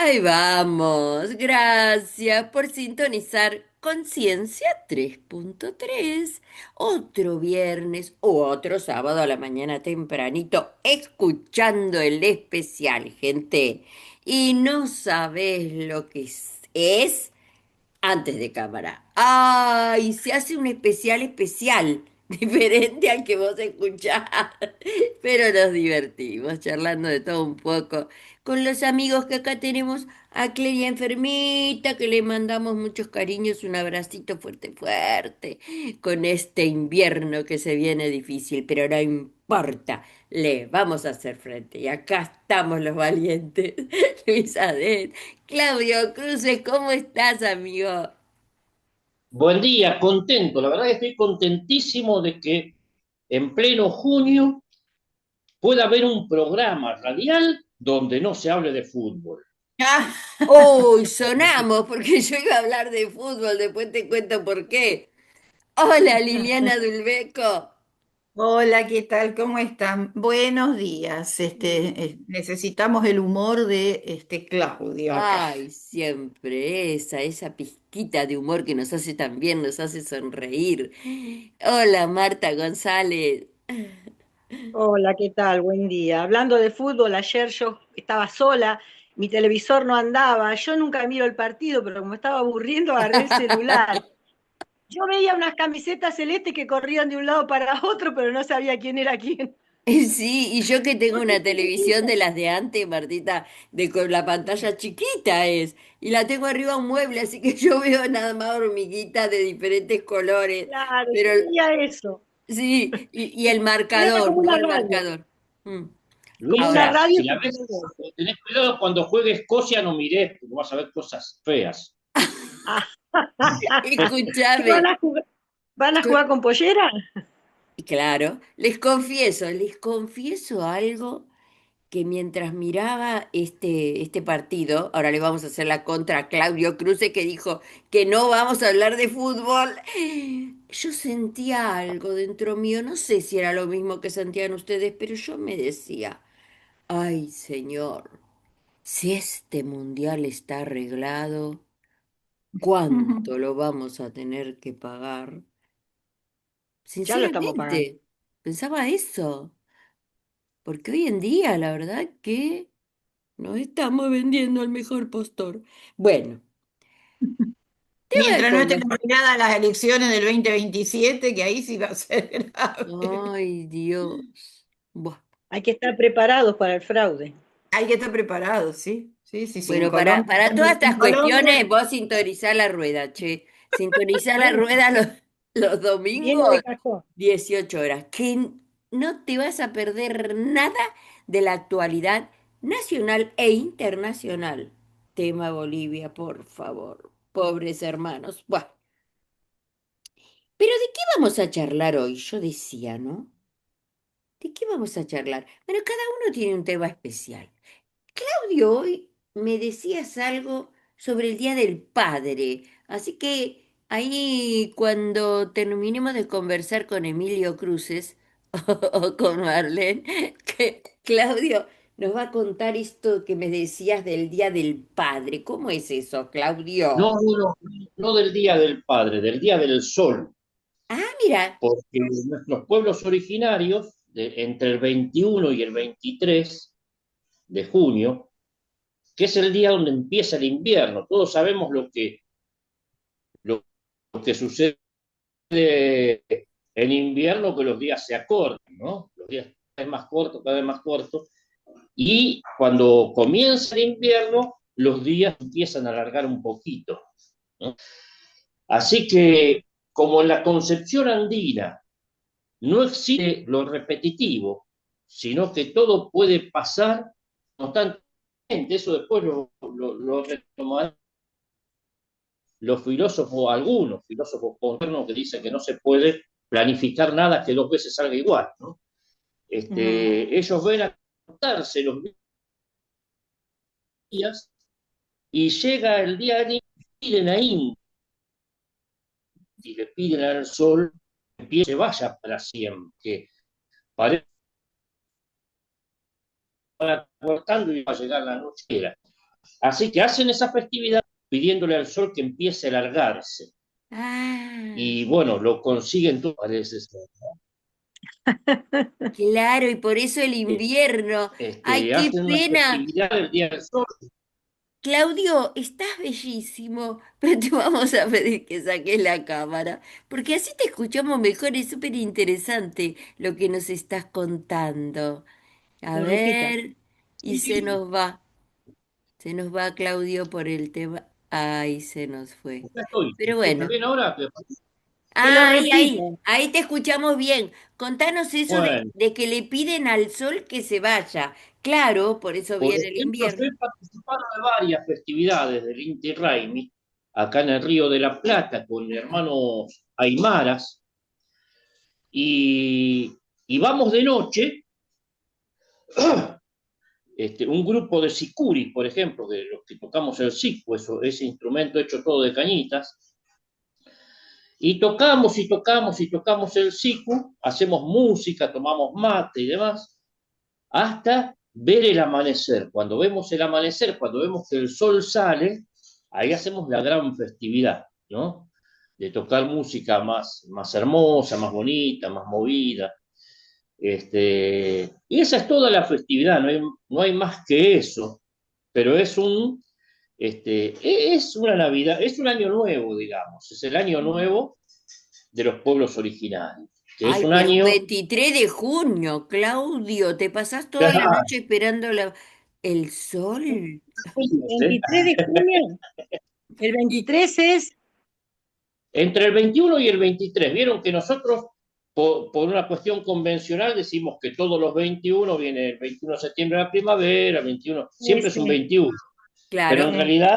Ahí vamos. Gracias por sintonizar Conciencia 3.3. Otro viernes u otro sábado a la mañana tempranito, escuchando el especial, gente. Y no sabés lo que es antes de cámara. ¡Ay! Se hace un especial especial, diferente al que vos escuchás. Pero nos divertimos charlando de todo un poco con los amigos que acá tenemos. A Clelia enfermita, que le mandamos muchos cariños, un abracito fuerte, fuerte, con este invierno que se viene difícil, pero no importa, le vamos a hacer frente. Y acá estamos los valientes. Luis Adet, Claudio Cruces, ¿cómo estás, amigo? Buen día, contento. La verdad que estoy contentísimo de que en pleno junio pueda haber un programa radial donde no se hable de fútbol. Ah, uy, sonamos, porque yo iba a hablar de fútbol, después te cuento por qué. Hola, Liliana Dulbeco. Hola, ¿qué tal? ¿Cómo están? Buenos días. Necesitamos el humor de Claudio acá. Ay, siempre esa pizquita de humor que nos hace tan bien, nos hace sonreír. Hola, Marta González. Hola, ¿qué tal? Buen día. Hablando de fútbol, ayer yo estaba sola, mi televisor no andaba, yo nunca miro el partido, pero como estaba aburriendo, agarré el celular. Yo veía unas camisetas celestes que corrían de un lado para otro, pero no sabía quién era quién. Sí, y yo que tengo una televisión de las de antes, Martita, de con la pantalla chiquita es, y la tengo arriba de un mueble, así que yo veo nada más hormiguitas de diferentes colores, Claro, pero yo veía eso. sí, y el Era marcador, como ¿no? una El radio, marcador. Mm. como una Luisa, Ahora, radio si la que ves, tiene dos. tenés cuidado cuando juegue Escocia, no mires, porque vas a ver cosas feas. Ah, ¿qué van escúchame, a jugar? ¿Van a yo, jugar con pollera? claro, les confieso algo. Que mientras miraba este partido, ahora le vamos a hacer la contra a Claudio Cruce que dijo que no vamos a hablar de fútbol, yo sentía algo dentro mío, no sé si era lo mismo que sentían ustedes, pero yo me decía, ay Señor, si este mundial está arreglado, ¿cuánto lo vamos a tener que pagar? Ya lo estamos pagando. Sinceramente, pensaba eso, porque hoy en día la verdad que... Nos estamos vendiendo al mejor postor. Bueno, tema de Mientras no estén conversación. arruinadas las elecciones del 2027, que ahí sí va a ser grave. Ay, Dios. Buah. Hay que estar preparados para el fraude. Hay que estar preparados, sí. Sí, sí, sí. En Bueno, Colombia, para todas en estas Colombia, cuestiones, vos sintonizá la rueda, che. Sintonizá la rueda los Viene de domingos, cajón. 18 horas. Que no te vas a perder nada de la actualidad nacional e internacional. Tema Bolivia, por favor. Pobres hermanos. Buah. Pero ¿de qué vamos a charlar hoy? Yo decía, ¿no? ¿De qué vamos a charlar? Bueno, cada uno tiene un tema especial. Claudio, hoy me decías algo sobre el Día del Padre, así que ahí cuando terminemos de conversar con Emilio Cruces o con Marlene, que Claudio nos va a contar esto que me decías del Día del Padre. ¿Cómo es eso, No, Claudio? no, no, no del Día del Padre, del Día del Sol, Ah, mira. porque nuestros pueblos originarios, entre el 21 y el 23 de junio, que es el día donde empieza el invierno. Todos sabemos lo que sucede en invierno, que los días se acortan, ¿no? Los días cada vez más cortos, y cuando comienza el invierno, los días empiezan a alargar un poquito, ¿no? Así que, como en la concepción andina no existe lo repetitivo, sino que todo puede pasar constantemente, eso después lo retomarán los filósofos, algunos filósofos modernos que dicen que no se puede planificar nada que dos veces salga igual, ¿no? mm, Ellos ven a contarse los días y llega el día de piden a India y le piden al sol que se vaya para siempre, que parece que va cortando y va a llegar la noche. Así que hacen esa festividad pidiéndole al sol que empiece a alargarse. Ah, Y bueno, lo consiguen todos, parece ser. claro, y por eso el Eh, invierno. Ay, qué Hacen una pena. festividad del Día del Sol. Claudio, estás bellísimo, pero te vamos a pedir que saques la cámara, porque así te escuchamos mejor, es súper interesante lo que nos estás contando. A Lo repita. ver, y Sí, se nos va Claudio por el tema. Ay, se nos fue. acá estoy. ¿Me Pero escucha bueno, bien ahora? Que lo ahí, repita. ahí te escuchamos bien. Contanos eso Bueno, de que le piden al sol que se vaya. Claro, por eso por viene el ejemplo, yo invierno. he participado de varias festividades del Inti Raymi, acá en el Río de la Plata, con hermanos aymaras, y, y vamos de noche, un grupo de sicuris, por ejemplo, de los que tocamos el sicu, ese instrumento hecho todo de cañitas, y tocamos y tocamos y tocamos el sicu, hacemos música, tomamos mate y demás, hasta ver el amanecer. Cuando vemos el amanecer, cuando vemos que el sol sale, ahí hacemos la gran festividad, ¿no? De tocar música más hermosa, más bonita, más movida. Y esa es toda la festividad, no hay más que eso, pero es una Navidad, es un año nuevo, digamos, es el año nuevo de los pueblos originarios, que es Ay, un pero un año 23 de junio, Claudio, te pasás toda la noche esperando el sol. 23 de junio. El y 23 es. entre el 21 y el 23, vieron que nosotros, por una cuestión convencional, decimos que todos los 21 viene el 21 de septiembre la primavera, 21, siempre es un Sí, 21, pero en Claro. sí. realidad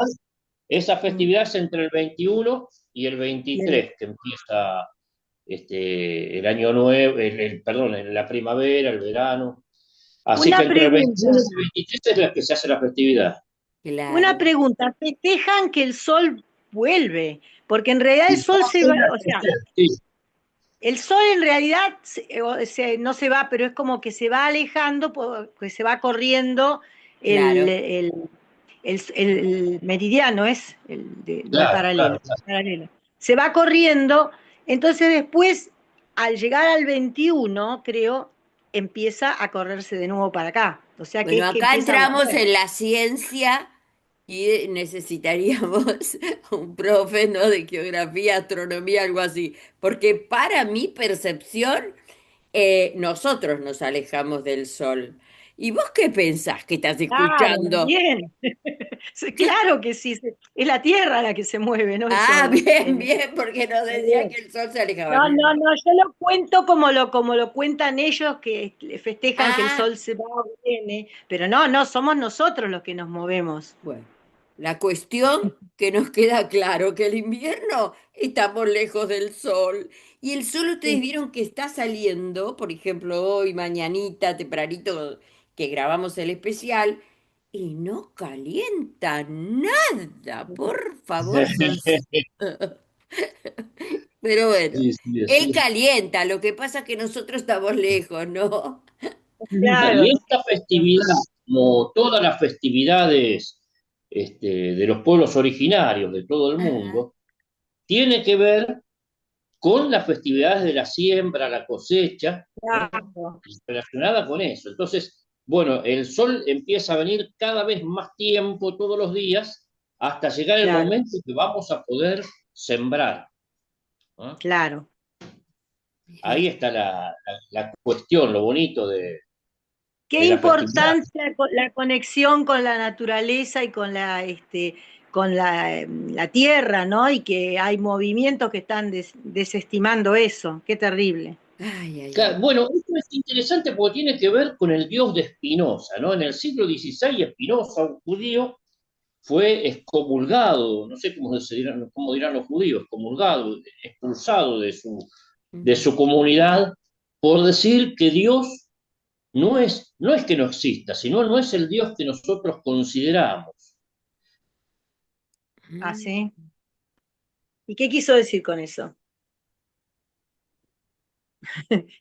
esa Mm. festividad es entre el 21 y el Y el- 23, que empieza el año nuevo, perdón, la primavera, el verano. Así que Una entre el pregunta, 21 y el 23 es la que se hace la festividad. una Claro. pregunta. Festejan que el sol vuelve, porque en realidad el Y sol se va, vuelve a o sea, crecer, sí, el sol en realidad no se va, pero es como que se va alejando, que se va corriendo el, Claro. el, el meridiano, no el claro, claro, paralelo, claro. paralelo. Se va corriendo, entonces después, al llegar al 21 creo, empieza a correrse de nuevo para acá. O sea que Bueno, es que acá empieza a entramos volver. en la ciencia y necesitaríamos un profe, ¿no? De geografía, astronomía, algo así. Porque para mi percepción, nosotros nos alejamos del sol. ¿Y vos qué pensás que estás Claro, escuchando? bien. Sí, claro que sí, es la Tierra la que se mueve, no el Ah, Sol. bien, bien, porque nos Muy decía bien. que el sol se alejaba. No, No, no, no. no, yo lo cuento como lo cuentan ellos que festejan que el Ah, sol se va o viene, pero no, no, somos nosotros los que nos movemos. bueno, la cuestión que nos queda claro que el invierno estamos lejos del sol y el sol ustedes Sí. vieron que está saliendo, por ejemplo, hoy, mañanita, tempranito que grabamos el especial y no calienta nada, por favor, Pero bueno, Sí, sí, él así. calienta, lo que pasa es que nosotros estamos lejos, ¿no? Y Claro, esta festividad, como todas las festividades de los pueblos originarios de todo el Ajá, mundo, tiene que ver con las festividades de la siembra, la cosecha, ¿no? claro, Y relacionada con eso. Entonces, bueno, el sol empieza a venir cada vez más tiempo, todos los días, hasta llegar el claro, momento que vamos a poder sembrar, ¿no? claro. Ahí mira. está la cuestión, lo bonito Qué de la festividad. importante la conexión con la naturaleza y con la tierra, ¿no? Y que hay movimientos que están desestimando eso. Qué terrible. Ay, ay, ay. Claro, bueno, esto es interesante porque tiene que ver con el Dios de Spinoza, ¿no? En el siglo XVI, Spinoza, un judío, fue excomulgado, no sé cómo dirán los judíos, excomulgado, expulsado de Ujú. su comunidad por decir que Dios no es que no exista, sino no es el Dios que nosotros consideramos. Ah, Mm. sí. ¿Y qué quiso decir con eso?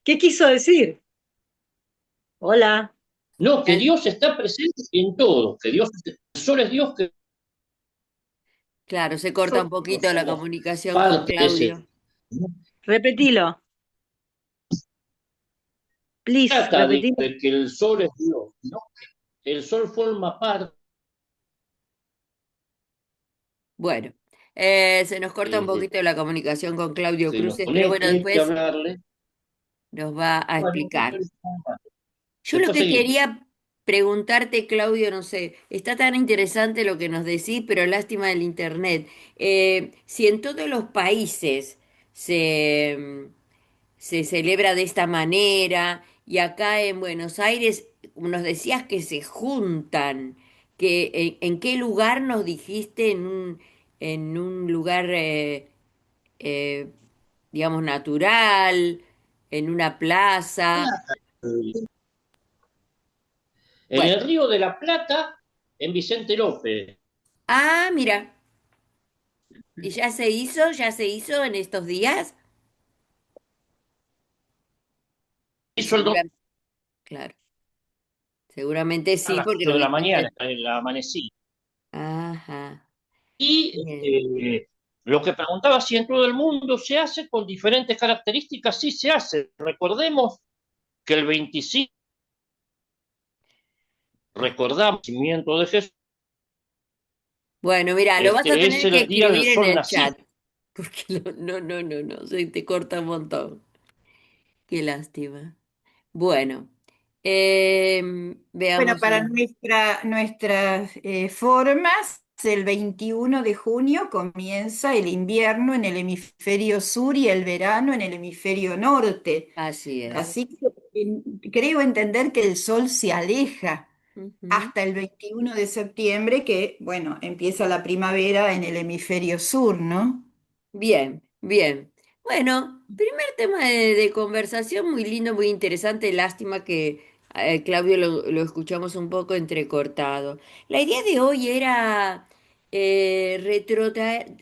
¿Qué quiso decir? Hola. No, que Ah, Dios está presente en todo, que Dios es el sol es Dios, que Claro, se corta un nosotros poquito la somos comunicación con parte de ese. Claudio. No Repetilo, please, trata repetilo. de que el sol es Dios, ¿no? El sol forma parte Bueno, se nos corta un de poquito la comunicación con Claudio se nos Cruces, pero bueno, conecte este a después hablarle. nos va a Bueno, explicar. Yo lo después que seguimos. quería preguntarte, Claudio, no sé, está tan interesante lo que nos decís, pero lástima del internet. Si en todos los países se, se celebra de esta manera y acá en Buenos Aires nos decías que se juntan, que en qué lugar nos dijiste en un lugar, eh, digamos, natural, en una plaza. En Bueno, el Río de la Plata, en Vicente López. ah, mira. ¿Y ya se hizo? ¿Ya se hizo en estos días? Hizo el domingo Seguramente, claro. Seguramente a sí, las porque 8 lo de la mañana, dijiste. en la amanecí. Ajá. Y Bien. lo que preguntaba si en todo el mundo se hace con diferentes características, sí se hace. Recordemos que el 25 recordamos el nacimiento de Jesús, Bueno, mira, lo vas a es tener que el día del escribir en sol el nacido. chat, porque no, se te corta un montón. Qué lástima. Bueno, Bueno, veamos para una. nuestras formas, el 21 de junio comienza el invierno en el hemisferio sur y el verano en el hemisferio norte. Así es. Así que creo entender que el sol se aleja Ujú. hasta el 21 de septiembre, que, bueno, empieza la primavera en el hemisferio sur, ¿no? Bien, bien. Bueno, primer tema de conversación muy lindo, muy interesante. Lástima que Claudio lo escuchamos un poco entrecortado. La idea de hoy era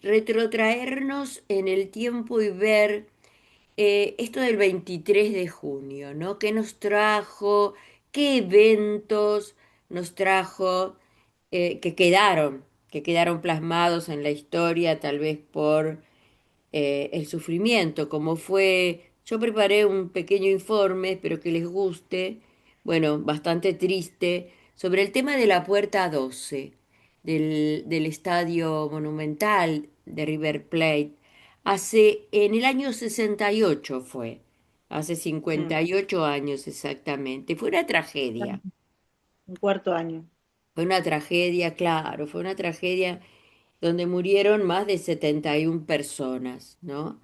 retrotraernos en el tiempo y ver esto del 23 de junio, ¿no? ¿Qué nos trajo? ¿Qué eventos nos trajo que quedaron plasmados en la historia, tal vez por el sufrimiento, como fue, yo preparé un pequeño informe, espero que les guste, bueno, bastante triste, sobre el tema de la Puerta 12 del Estadio Monumental de River Plate. En el año 68 fue, hace Mm, 58 años exactamente. Fue una estamos tragedia, en cuarto año. fue una tragedia, claro, fue una tragedia donde murieron más de 71 personas, ¿no?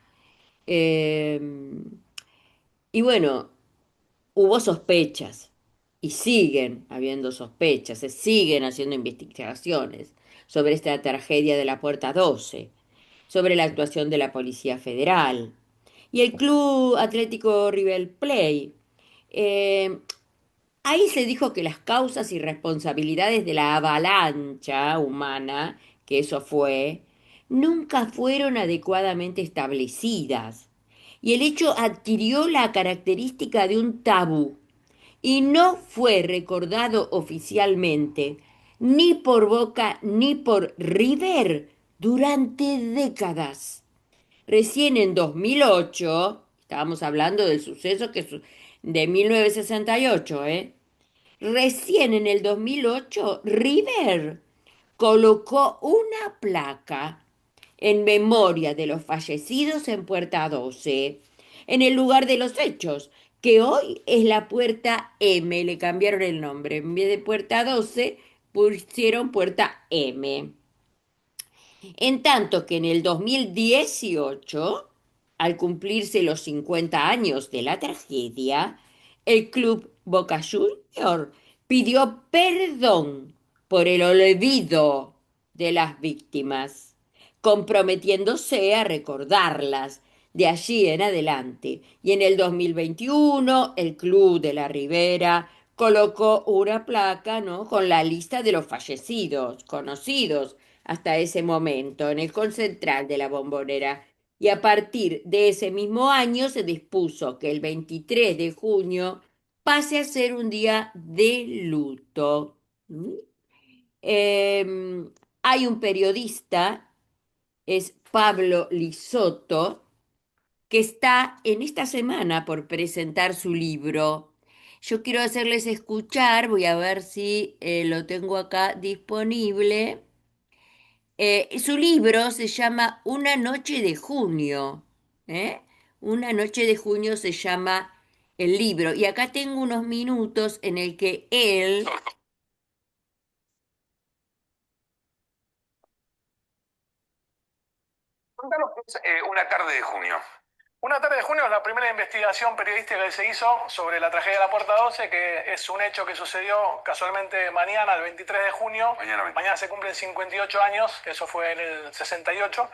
Eh, y bueno, hubo sospechas y siguen habiendo sospechas, se siguen haciendo investigaciones sobre esta tragedia de la Puerta 12, sobre la actuación de la Policía Federal y el Club Atlético River Plate. Eh, Ahí se dijo que las causas y responsabilidades de la avalancha humana, que eso fue, nunca fueron adecuadamente establecidas. Y el hecho adquirió la característica de un tabú y no fue recordado oficialmente, ni por Boca ni por River, durante décadas. Recién en 2008, estábamos hablando del suceso de 1968, ¿eh? Recién en el 2008, River colocó una placa en memoria de los fallecidos en Puerta 12, en el lugar de los hechos, que hoy es la Puerta M. Le cambiaron el nombre. En vez de Puerta 12, pusieron Puerta M. En tanto que en el 2018, al cumplirse los 50 años de la tragedia, el club Boca Junior pidió perdón por el olvido de las víctimas, comprometiéndose a recordarlas de allí en adelante. Y en el 2021, el Club de la Ribera colocó una placa, ¿no?, con la lista de los fallecidos, conocidos hasta ese momento, en el concentral de la Bombonera. Y a partir de ese mismo año se dispuso que el 23 de junio pase a ser un día de luto. ¿Mm? Eh, Hay un periodista, es Pablo Lisotto, que está en esta semana por presentar su libro. Yo quiero hacerles escuchar, voy a ver si lo tengo acá disponible. Su libro se llama Una noche de junio. ¿Eh? Una noche de junio se llama el libro. Y acá tengo unos minutos en el que él... Contanos qué es una tarde de junio. Una tarde de junio es la primera investigación periodística que se hizo sobre la tragedia de la Puerta 12, que es un hecho que sucedió casualmente mañana, el 23 de junio. Mañana se cumplen 58 años, eso fue en el 68.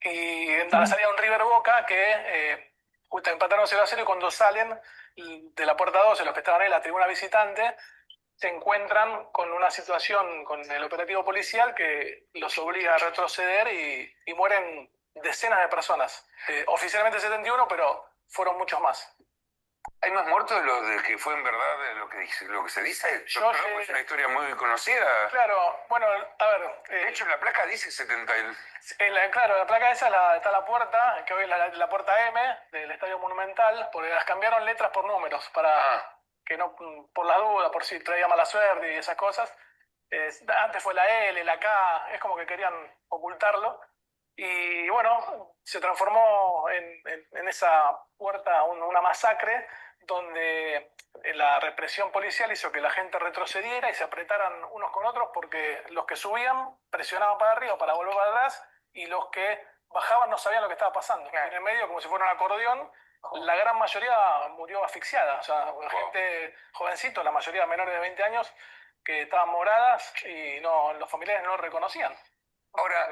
Y en la salida de un River Boca que justo empataron 0-0 y cuando salen de la Puerta 12, los que estaban ahí en la tribuna visitante, se encuentran con una situación con el operativo policial que los obliga a retroceder y mueren decenas de personas. Oficialmente 71, pero fueron muchos más. ¿Hay más muertos de lo de que fue en verdad de lo que se dice? Es una historia muy conocida. Claro, bueno, a ver... de hecho, la placa dice 70. Claro, la placa esa está la puerta, que hoy es la puerta M del Estadio Monumental, porque las cambiaron letras por números, para que no, por la duda, por si traía mala suerte y esas cosas. Antes fue la L, la K, es como que querían ocultarlo. Y bueno, se transformó en esa puerta una masacre donde la represión policial hizo que la gente retrocediera y se apretaran unos con otros porque los que subían presionaban para arriba para volver para atrás y los que bajaban no sabían lo que estaba pasando. En el medio, como si fuera un acordeón, la gran mayoría murió asfixiada. O sea, gente jovencito, la mayoría menores de 20 años, que estaban moradas y no, los familiares no lo reconocían. Ahora,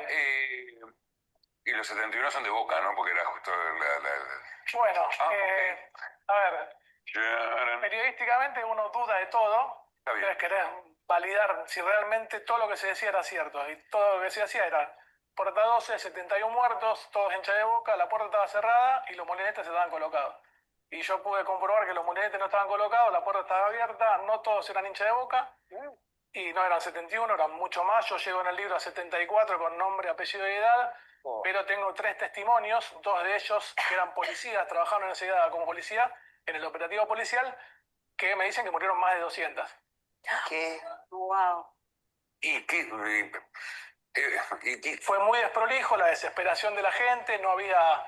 y los 71 son de Boca, ¿no? Porque era justo Bueno, okay. A ver, periodísticamente uno duda de todo. Entonces querés validar si realmente todo lo que se decía era cierto. Y todo lo que se decía era Puerta 12, 71 muertos, todos hinchas de Boca, la puerta estaba cerrada y los molinetes estaban colocados. Y yo pude comprobar que los molinetes no estaban colocados, la puerta estaba abierta, no todos eran hinchas de Boca. Y no eran 71, eran mucho más. Yo llego en el libro a 74 con nombre, apellido y edad. Pero tengo 3 testimonios, 2 de ellos que eran policías, trabajaron en esa edad como policía, en el operativo policial, que me dicen que murieron más de 200. ¿Qué? Wow. ¿Y qué? Fue muy desprolijo la desesperación de la gente, no había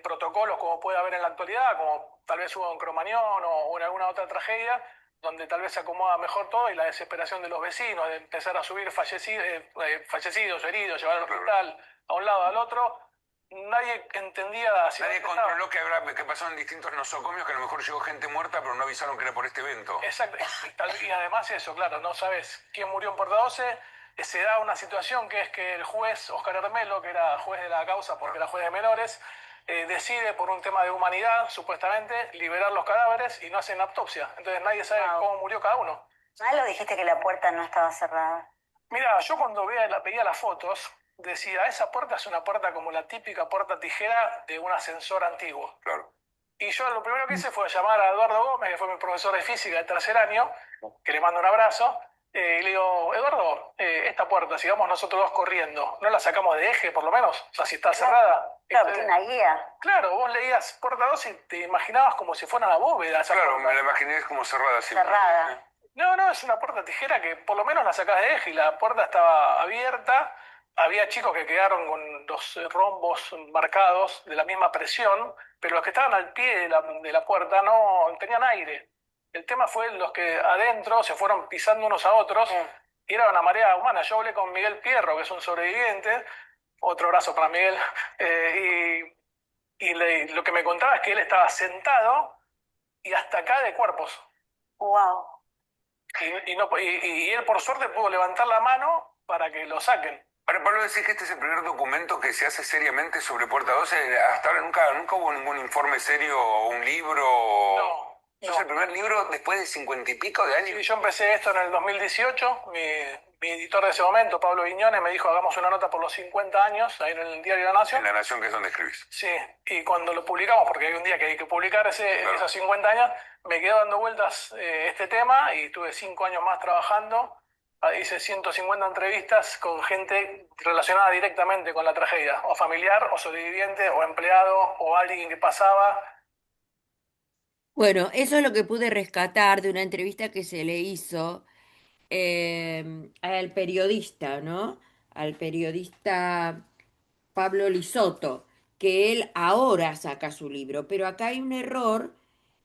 protocolos como puede haber en la actualidad, como tal vez hubo en Cromañón o en alguna otra tragedia, donde tal vez se acomoda mejor todo y la desesperación de los vecinos de empezar a subir fallecidos, heridos, llevar al hospital a un lado al otro. Nadie entendía... Nadie controló que pasaron distintos nosocomios, que a lo mejor llegó gente muerta, pero no avisaron que era por este evento. Exacto. Y además eso, claro, no sabes quién murió en Puerta 12. Se da una situación que es que el juez Oscar Hermelo, que era juez de la causa porque era juez de menores, decide por un tema de humanidad, supuestamente, liberar los cadáveres y no hacen autopsia. Entonces nadie sabe cómo murió cada uno. Ah, lo dijiste que la puerta no estaba cerrada. Mira, yo cuando veía las fotos, decía, esa puerta es una puerta como la típica puerta tijera de un ascensor antiguo. Claro. Y yo lo primero que hice fue llamar a Eduardo Gómez, que fue mi profesor de física de tercer año, que le mando un abrazo, y le digo, Eduardo, esta puerta, si vamos nosotros dos corriendo, ¿no la sacamos de eje por lo menos? O sea, si está cerrada. Claro, tiene una guía. Claro, vos leías puerta 2 y te imaginabas como si fuera una bóveda. Claro, puerta. me la imaginé como cerrada siempre. Cerrada. No, es una puerta tijera que por lo menos la sacás de eje y la puerta estaba abierta. Había chicos que quedaron con los rombos marcados de la misma presión, pero los que estaban al pie de la puerta no tenían aire. El tema fue los que adentro se fueron pisando unos a otros y era una marea humana. Yo hablé con Miguel Pierro, que es un sobreviviente, otro abrazo para Miguel, lo que me contaba es que él estaba sentado y hasta acá de cuerpos. Wow. Y él por suerte pudo levantar la mano para que lo saquen. Pero Pablo, decís que este es el primer documento que se hace seriamente sobre Puerta 12. Hasta ahora nunca hubo ningún informe serio o un libro. No. ¿Es el primer libro después de 50 y pico de años? Sí, yo empecé esto en el 2018. Mi editor de ese momento, Pablo Viñones, me dijo, hagamos una nota por los 50 años, ahí en el diario La Nación. En La Nación, que es donde escribís. Sí, y cuando lo publicamos, porque hay un día que hay que publicar esos 50 años, me quedó dando vueltas este tema y tuve 5 años más trabajando hice 150 entrevistas con gente relacionada directamente con la tragedia, o familiar, o sobreviviente, o empleado, o alguien que pasaba. Bueno, eso es lo que pude rescatar de una entrevista que se le hizo al periodista, ¿no? Al periodista Pablo Lisoto, que él ahora saca su libro, pero acá hay un error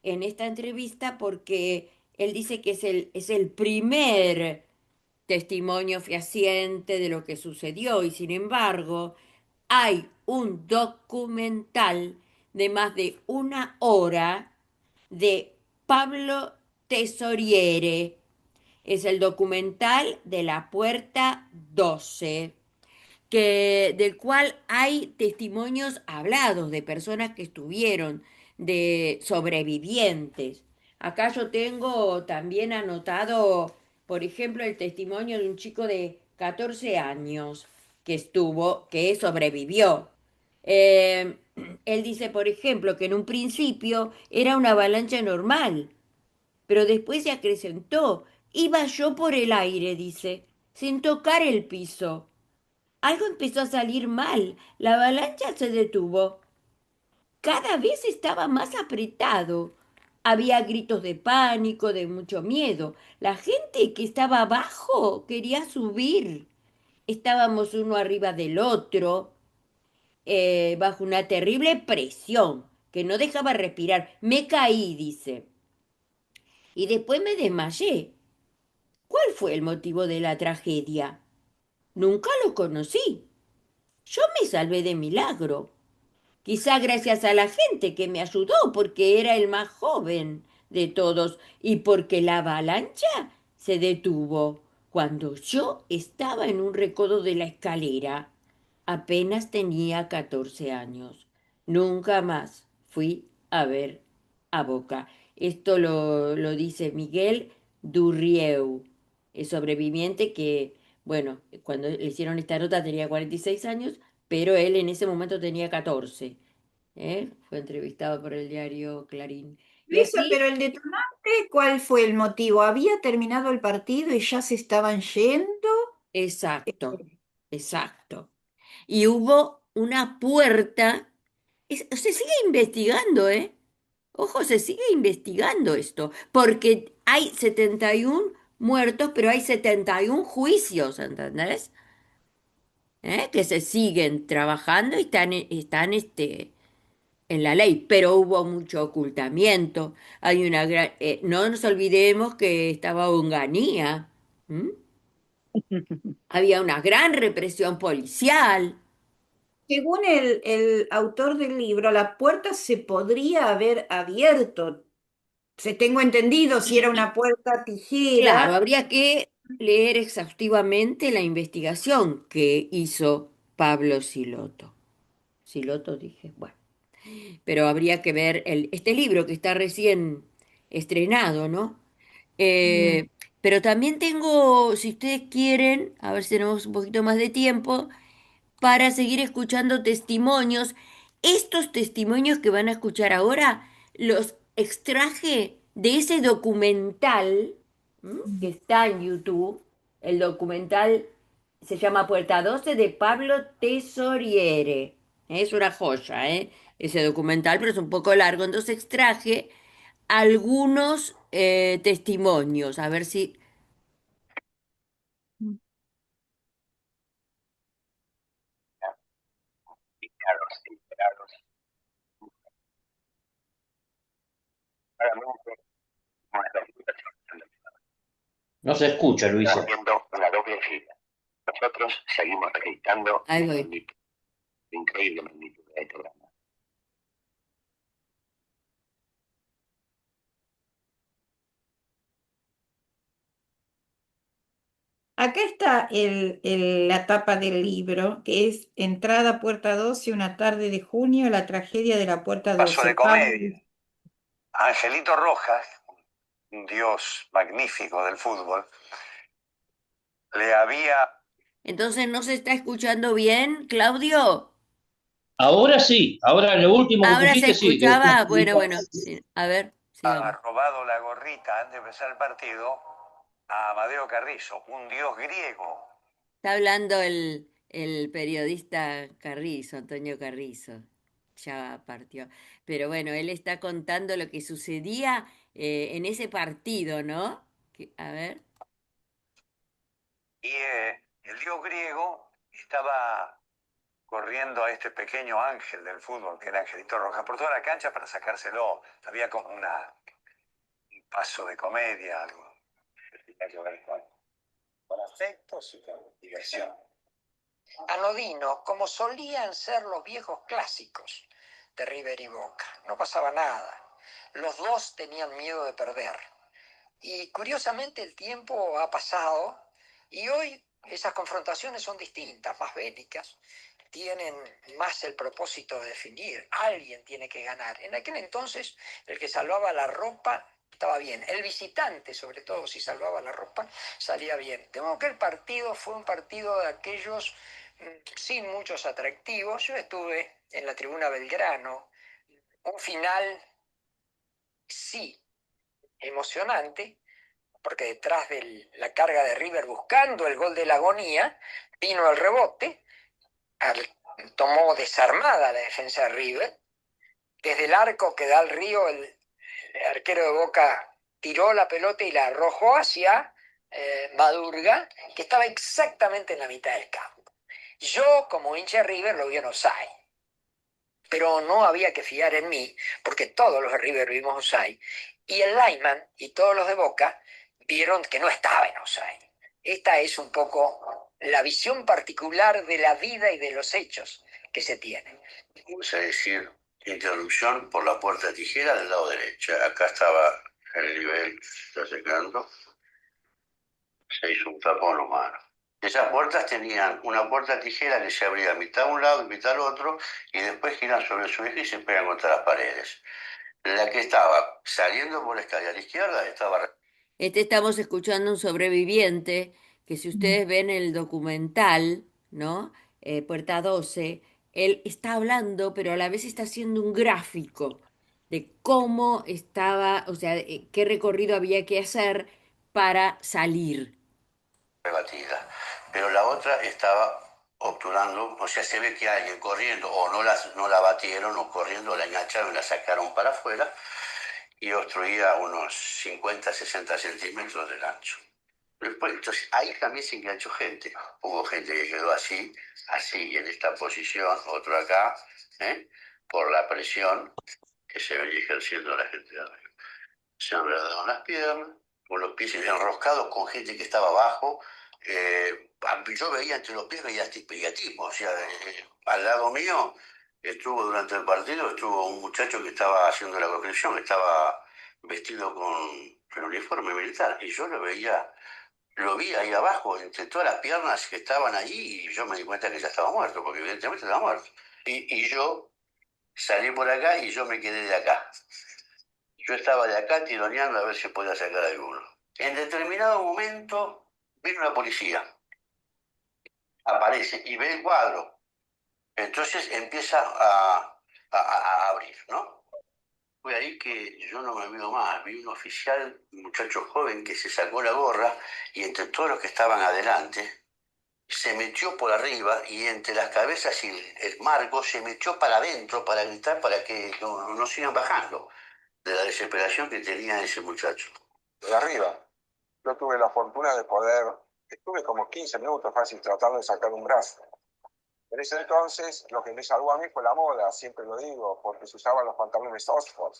en esta entrevista porque él dice que es el primer testimonio fehaciente de lo que sucedió y sin embargo hay un documental de más de una hora de Pablo Tesoriere. Es el documental de la Puerta 12 del cual hay testimonios hablados de personas que estuvieron, de sobrevivientes. Acá yo tengo también anotado, por ejemplo, el testimonio de un chico de 14 años que estuvo, que sobrevivió. Eh, Él dice, por ejemplo, que en un principio era una avalancha normal, pero después se acrecentó. Iba yo por el aire, dice, sin tocar el piso. Algo empezó a salir mal. La avalancha se detuvo. Cada vez estaba más apretado. Había gritos de pánico, de mucho miedo. La gente que estaba abajo quería subir. Estábamos uno arriba del otro, bajo una terrible presión que no dejaba respirar. Me caí, dice. Y después me desmayé. ¿Cuál fue el motivo de la tragedia? Nunca lo conocí. Yo me salvé de milagro. Quizá gracias a la gente que me ayudó, porque era el más joven de todos y porque la avalancha se detuvo cuando yo estaba en un recodo de la escalera. Apenas tenía 14 años. Nunca más fui a ver a Boca. Esto lo dice Miguel Durrieu, el sobreviviente que, bueno, cuando le hicieron esta nota tenía 46 años, pero él en ese momento tenía 14. ¿Eh? Fue entrevistado por el diario Clarín. Y Luisa, así, pero el detonante, ¿cuál fue el motivo? ¿Había terminado el partido y ya se estaban yendo? exacto, exacto. Y hubo una puerta, se sigue investigando, ¿eh? Ojo, se sigue investigando esto, porque hay 71 muertos, pero hay 71 juicios, ¿entendés? Que se siguen trabajando y están en la ley, pero hubo mucho ocultamiento. Hay una no nos olvidemos que estaba Onganía, ¿m? Había una gran represión policial. Según el autor del libro, la puerta se podría haber abierto. Se tengo entendido, si era Y una puerta claro, tijera. habría que leer exhaustivamente la investigación que hizo Pablo Siloto. Siloto dije, bueno, pero habría que ver este libro que está recién estrenado, ¿no? Mm. Eh, pero también tengo, si ustedes quieren, a ver si tenemos un poquito más de tiempo, para seguir escuchando testimonios. Estos testimonios que van a escuchar ahora los extraje de ese documental, ¿m? Que está en YouTube. El documental se llama Puerta 12 de Pablo Tesoriere. Es una joya, ¿eh? Ese documental, pero es un poco largo. Entonces extraje algunos testimonios, a ver si... No se escucha, Luisa. Haciendo una doble fila. Nosotros seguimos acreditando Ahí la voy. magnitud, la increíble magnitud de este drama. Acá está la tapa del libro, que es Entrada Puerta 12, una tarde de junio, la tragedia de la Puerta Paso 12. de comedia. Angelito Rojas, un dios magnífico del fútbol, le había... Entonces, ¿no se está escuchando bien, Claudio? Ahora sí, ahora lo último que Ahora se pusiste sí, que escuchaba. Bueno, bueno, sí. A ver, sigamos. robado la gorrita antes de empezar el partido a Amadeo Carrizo, un dios griego. Está hablando el periodista Carrizo, Antonio Carrizo, ya partió. Pero bueno, él está contando lo que sucedía en ese partido, ¿no? A ver. Y el dios griego estaba corriendo a este pequeño ángel del fútbol, que era Angelito Rojas, por toda la cancha para sacárselo. Había como un paso de comedia, algo que tenía que ver con afectos y con diversión. Anodino, como solían ser los viejos clásicos de River y Boca. No pasaba nada. Los dos tenían miedo de perder. Y curiosamente el tiempo ha pasado y hoy esas confrontaciones son distintas, más bélicas. Tienen más el propósito de definir. Alguien tiene que ganar. En aquel entonces el que salvaba la ropa estaba bien. El visitante, sobre todo, si salvaba la ropa, salía bien. De modo que el partido fue un partido de aquellos sin muchos atractivos. Yo estuve en la tribuna Belgrano. Un final, sí, emocionante, porque detrás de la carga de River buscando el gol de la agonía, vino el rebote, tomó desarmada la defensa de River, desde el arco que da al río, el arquero de Boca tiró la pelota y la arrojó hacia Madurga, que estaba exactamente en la mitad del campo. Yo, como hincha de River, lo vi en offside, pero no había que fiar en mí, porque todos los de River vimos offside, y el lineman y todos los de Boca vieron que no estaba en offside. Esta es un poco la visión particular de la vida y de los hechos que se tienen. Vamos a decir, interrupción por la puerta de tijera del lado derecho. Acá estaba el nivel, se está secando. Se hizo un tapón humano. Esas puertas tenían una puerta tijera que se abría mitad a un lado y mitad al otro, y después giran sobre su eje y se pegan contra las paredes. La que estaba saliendo por la escalera a la izquierda estaba... Estamos escuchando un sobreviviente que si ustedes ven el documental, ¿no? Puerta 12, él está hablando, pero a la vez está haciendo un gráfico de cómo estaba, o sea, qué recorrido había que hacer para salir. Rebatida, pero la otra estaba obturando, o sea, se ve que alguien corriendo, o no la batieron, o corriendo la engancharon y la sacaron para afuera, y obstruía unos 50, 60 centímetros del ancho. Después, entonces, ahí también se enganchó gente. Hubo gente que quedó así, así, en esta posición, otro acá, por la presión que se venía ejerciendo la gente de arriba. Se enredaron las piernas, con los pies enroscados, con gente que estaba abajo. Yo veía entre los pies, veía espiritismo. O sea, al lado mío estuvo durante el partido, estuvo un muchacho que estaba haciendo la concreción, que estaba vestido con el uniforme militar, y yo lo vi ahí abajo, entre todas las piernas que estaban allí, y yo me di cuenta que ya estaba muerto, porque evidentemente estaba muerto. Y yo salí por acá y yo me quedé de acá. Yo estaba de acá tironeando a ver si podía sacar alguno. En determinado momento viene una policía, aparece y ve el cuadro. Entonces empieza a abrir, ¿no? Fue ahí que yo no me olvido más. Vi un oficial, un muchacho joven que se sacó la gorra y entre todos los que estaban adelante se metió por arriba y entre las cabezas y el marco se metió para adentro para gritar para que no sigan bajando de la desesperación que tenía ese muchacho. De arriba. Yo tuve la fortuna de poder, estuve como 15 minutos fácil tratando de sacar un brazo. En ese entonces, lo que me salvó a mí fue la moda, siempre lo digo, porque se usaban los pantalones Oxford.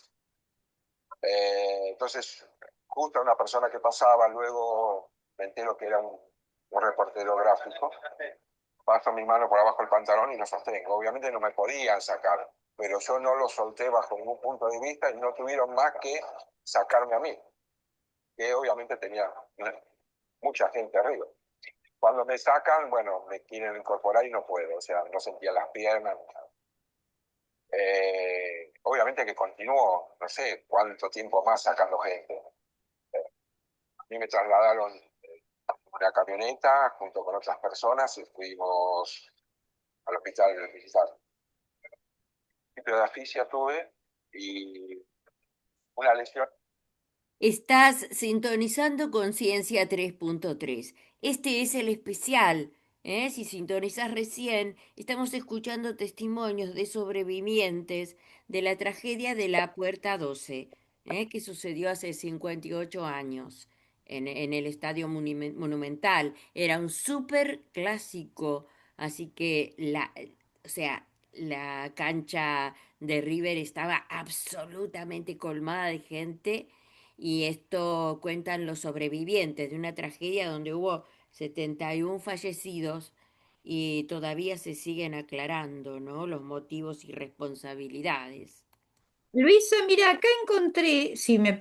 Entonces, justo una persona que pasaba, luego me entero que era un reportero gráfico, paso mi mano por abajo del pantalón y lo sostengo. Obviamente no me podían sacar, pero yo no lo solté bajo ningún punto de vista y no tuvieron más que sacarme a mí, que obviamente tenía mucha gente arriba. Cuando me sacan, bueno, me quieren incorporar y no puedo, o sea, no sentía las piernas. Obviamente que continuó, no sé cuánto tiempo más sacando gente. A mí me trasladaron una camioneta junto con otras personas y fuimos al hospital militar. Pero de asfixia tuve y una lesión. Estás sintonizando Conciencia 3.3. Este es el especial. Si sintonizas recién, estamos escuchando testimonios de sobrevivientes de la tragedia de la Puerta 12, que sucedió hace 58 años en el Estadio Monumental. Era un súper clásico, así que o sea, la cancha de River estaba absolutamente colmada de gente y esto cuentan los sobrevivientes de una tragedia donde hubo 71 fallecidos y todavía se siguen aclarando, ¿no? Los motivos y responsabilidades. Luisa, mira, acá encontré, si me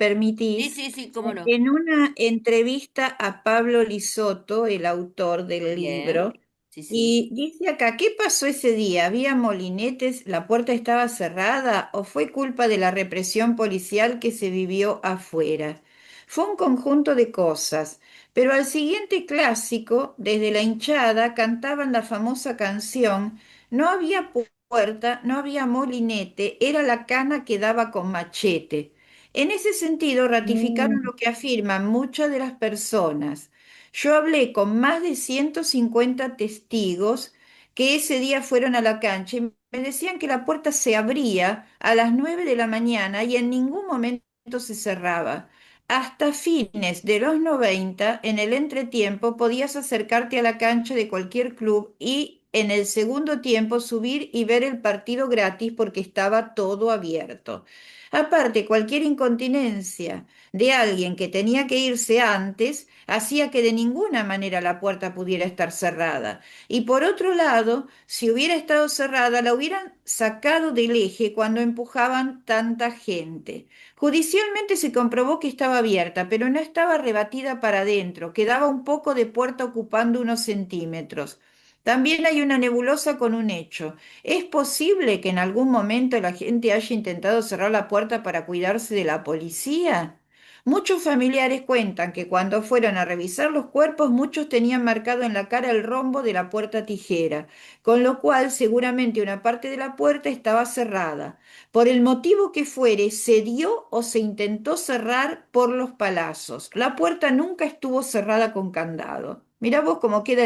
Sí, permitís, sí, sí, cómo no. en una entrevista a Pablo Lisotto, el autor del Bien, libro, sí, sí. y dice acá, ¿qué pasó ese día? ¿Había molinetes? ¿La puerta estaba cerrada? ¿O fue culpa de la represión policial que se vivió afuera? Fue un conjunto de cosas, pero al siguiente clásico, desde la hinchada, cantaban la famosa canción, no había puerta, no había molinete, era la cana que daba con machete. En ese sentido, ratificaron Mm. lo que afirman muchas de las personas. Yo hablé con más de 150 testigos que ese día fueron a la cancha y me decían que la puerta se abría a las 9 de la mañana y en ningún momento se cerraba. Hasta fines de los 90, en el entretiempo, podías acercarte a la cancha de cualquier club y en el segundo tiempo subir y ver el partido gratis porque estaba todo abierto. Aparte, cualquier incontinencia de alguien que tenía que irse antes hacía que de ninguna manera la puerta pudiera estar cerrada. Y por otro lado, si hubiera estado cerrada, la hubieran sacado del eje cuando empujaban tanta gente. Judicialmente se comprobó que estaba abierta, pero no estaba rebatida para adentro, quedaba un poco de puerta ocupando unos centímetros. También hay una nebulosa con un hecho. ¿Es posible que en algún momento la gente haya intentado cerrar la puerta para cuidarse de la policía? Muchos familiares cuentan que cuando fueron a revisar los cuerpos, muchos tenían marcado en la cara el rombo de la puerta tijera, con lo cual seguramente una parte de la puerta estaba cerrada. Por el motivo que fuere, se dio o se intentó cerrar por los palazos. La puerta nunca estuvo cerrada con candado. Mirá vos cómo quedó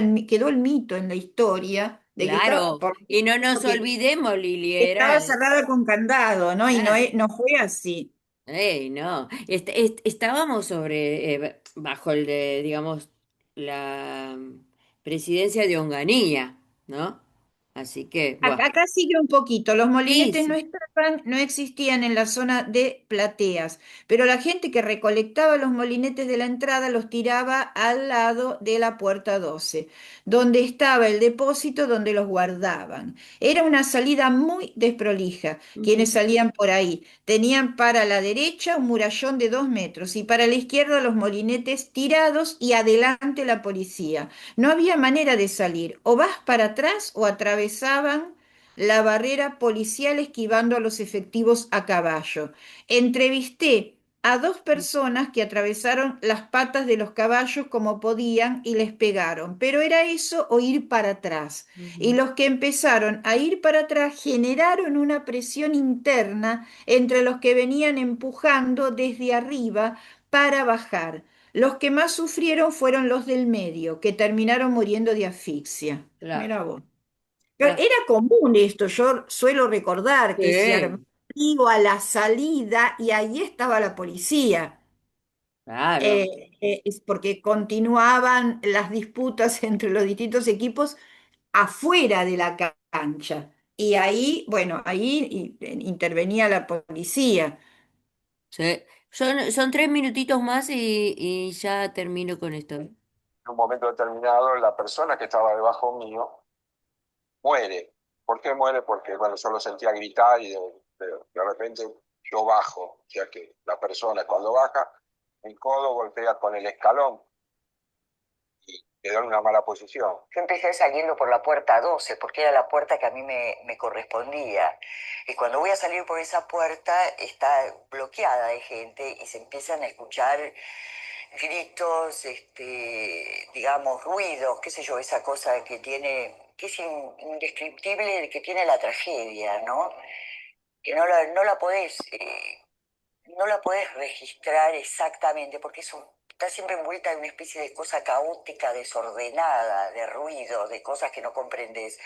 el mito en la historia de que estaba, Claro, y no nos olvidemos, Lili, estaba cerrada con candado, ¿no? Y no, claro. no fue así. Ey, no, estábamos bajo digamos, la presidencia de Onganía, ¿no? Así que, bueno, Acá sigue un poquito. Los sí, molinetes no sí. estaban, no existían en la zona de plateas, pero la gente que recolectaba los molinetes de la entrada los tiraba al lado de la puerta 12, donde estaba el depósito donde los guardaban. Era una salida muy desprolija. Quienes Ujú, salían por ahí tenían para la derecha un murallón de 2 metros y para la izquierda los molinetes tirados y adelante la policía. No había manera de salir. O vas para atrás o atravesaban la barrera policial esquivando a los efectivos a caballo. Entrevisté a 2 personas que atravesaron las patas de los caballos como podían y les pegaron, pero era eso o ir para atrás. Y ujú, los que empezaron a ir para atrás generaron una presión interna entre los que venían empujando desde arriba para bajar. Los que más sufrieron fueron los del medio, que terminaron muriendo de asfixia. claro, Mira vos. Pero claro. era común esto, yo suelo recordar que se armó Sí, a la salida y ahí estaba la policía, claro. es porque continuaban las disputas entre los distintos equipos afuera de la cancha. Y ahí, bueno, ahí intervenía la policía. Sí. Son 3 minutitos más y ya termino con esto. En un momento determinado, la persona que estaba debajo mío muere. ¿Por qué muere? Porque, bueno, yo lo sentía gritar y de repente yo bajo. O sea que la persona cuando baja, el codo golpea con el escalón y quedó en una mala posición. Yo empecé saliendo por la puerta 12 porque era la puerta que a mí me correspondía. Y cuando voy a salir por esa puerta está bloqueada de gente y se empiezan a escuchar gritos, digamos, ruidos, qué sé yo, esa cosa que tiene, que es indescriptible, que tiene la tragedia, ¿no? Que no la podés, no la puedes registrar exactamente porque está siempre envuelta en una especie de cosa caótica, desordenada, de ruido, de cosas que no comprendes.